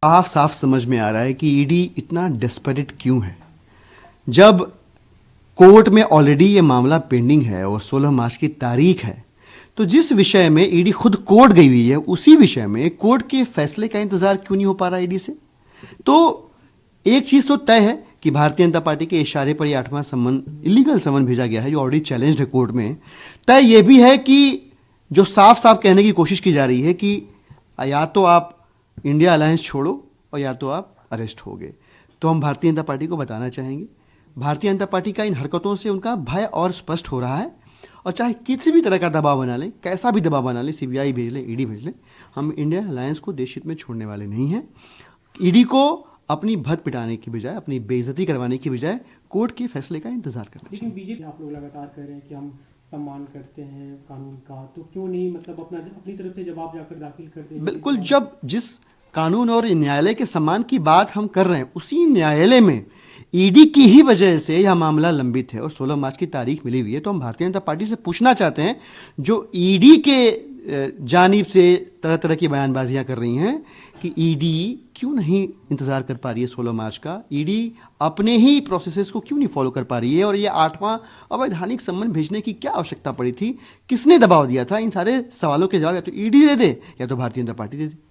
साफ साफ समझ में आ रहा है कि ईडी इतना डेस्परेट क्यों है। जब कोर्ट में ऑलरेडी ये मामला पेंडिंग है और 16 मार्च की तारीख है, तो जिस विषय में ईडी खुद कोर्ट गई हुई है उसी विषय में कोर्ट के फैसले का इंतजार क्यों नहीं हो पा रहा ईडी से। तो एक चीज तो तय है कि भारतीय जनता पार्टी के इशारे पर यह 8वां समन, इलीगल समन भेजा गया है जो ऑलरेडी चैलेंज्ड है कोर्ट में। तय यह भी है कि जो साफ साफ कहने की कोशिश की जा रही है कि या तो आप इंडिया अलायंस छोड़ो और या तो आप अरेस्ट होगे। तो हम भारतीय जनता पार्टी को बताना चाहेंगे, भारतीय जनता पार्टी का इन हरकतों से उनका भय और स्पष्ट हो रहा है, और चाहे किसी भी तरह का दबाव बना लें, कैसा भी दबाव बना लें, सीबीआई भेज लें, ईडी भेज लें, हम इंडिया अलायंस को देश हित में छोड़ने वाले नहीं हैं। ईडी को अपनी भद पिटाने की बजाय, अपनी बेइज्जती करवाने की बजाय कोर्ट के फैसले का इंतजार करना चाहिए। लेकिन बीजेपी आप लोग लगातार कह रहे हैं कि हम सम्मान करते हैं कानून का, तो क्यों नहीं मतलब अपनी तरफ से जवाब जाकर दाखिल करते हैं? बिल्कुल, जब जिस कानून और न्यायालय के सम्मान की बात हम कर रहे हैं, उसी न्यायालय में ईडी की ही वजह से यह मामला लंबित है और 16 मार्च की तारीख मिली हुई है। तो हम भारतीय जनता पार्टी से पूछना चाहते हैं, जो ईडी के जानिब से तरह तरह की बयानबाजियां कर रही हैं कि ईडी क्यों नहीं इंतजार कर पा रही है 16 मार्च का, ईडी अपने ही प्रोसेसेस को क्यों नहीं फॉलो कर पा रही है, और ये 8वां अवैधानिक सम्मन भेजने की क्या आवश्यकता पड़ी थी, किसने दबाव दिया था। इन सारे सवालों के जवाब या तो ईडी दे दे या तो Bharatiya Janata party they they.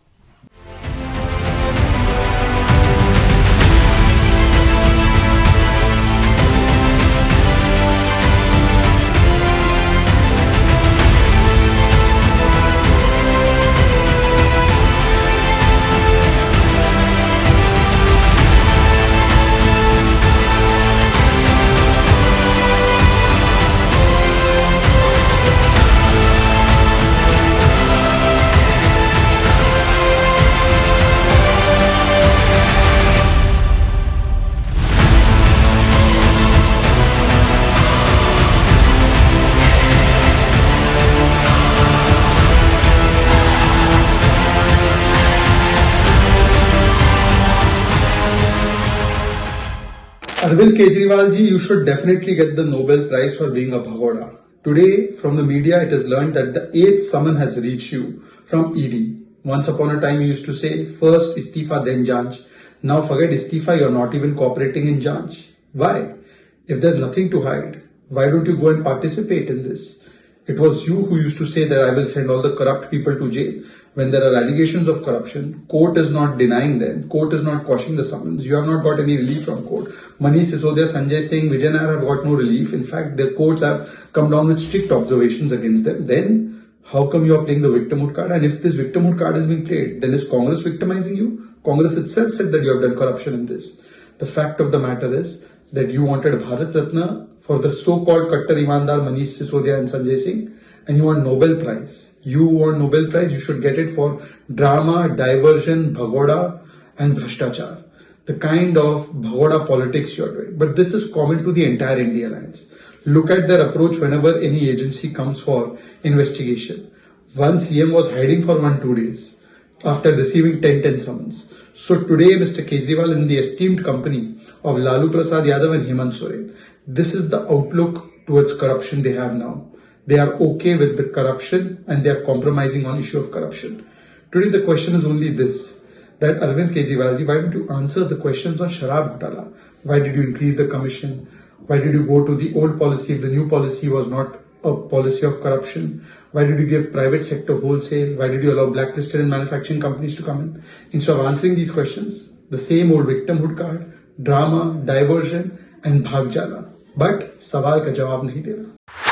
Arvind Kejriwal ji, you should definitely get the Nobel Prize for being a bhagoda. Today, from the media, it is learned that the 8th summon has reached you from ED. Once upon a time, you used to say, first istifa, then janch. Now forget istifa, you're not even cooperating in janch. Why? If there's nothing to hide, why don't you go and participate in this? It was you who used to say that I will send all the corrupt people to jail. When there are allegations of corruption, court is not denying them. Court is not quashing the summons. You have not got any relief from court. Manish Sisodia, Sanjay Singh, Vijay Nair have got no relief. In fact, the courts have come down with strict observations against them. Then, how come you are playing the victimhood card? And if this victimhood card is being played, then is Congress victimizing you? Congress itself said that you have done corruption in this. The fact of the matter is that you wanted Bharat Ratna for the so-called Kattar Imandar Manish Sisodia and Sanjay Singh, and you want Nobel Prize. You want Nobel Prize, you should get it for drama, diversion, bhagoda and bhrashtachar. The kind of bhagoda politics you are doing. But this is common to the entire India Alliance. Look at their approach whenever any agency comes for investigation. One CM was hiding for 1-2 days after receiving 10 summons. So today Mr. Kejriwal is in the esteemed company of Lalu Prasad Yadav and Hemant Soren. This is the outlook towards corruption they have now. They are okay with the corruption and they are compromising on issue of corruption. Today the question is only this, that Arvind Kejriwal ji, why don't you answer the questions on Sharab Ghatala? Why did you increase the commission? Why did you go to the old policy if the new policy was not a policy of corruption? Why did you give private sector wholesale? Why did you allow blacklisted and manufacturing companies to come in? Instead of answering these questions, the same old victimhood card, drama, diversion and bhag jala. But सवाल का जवाब नहीं दे रहा।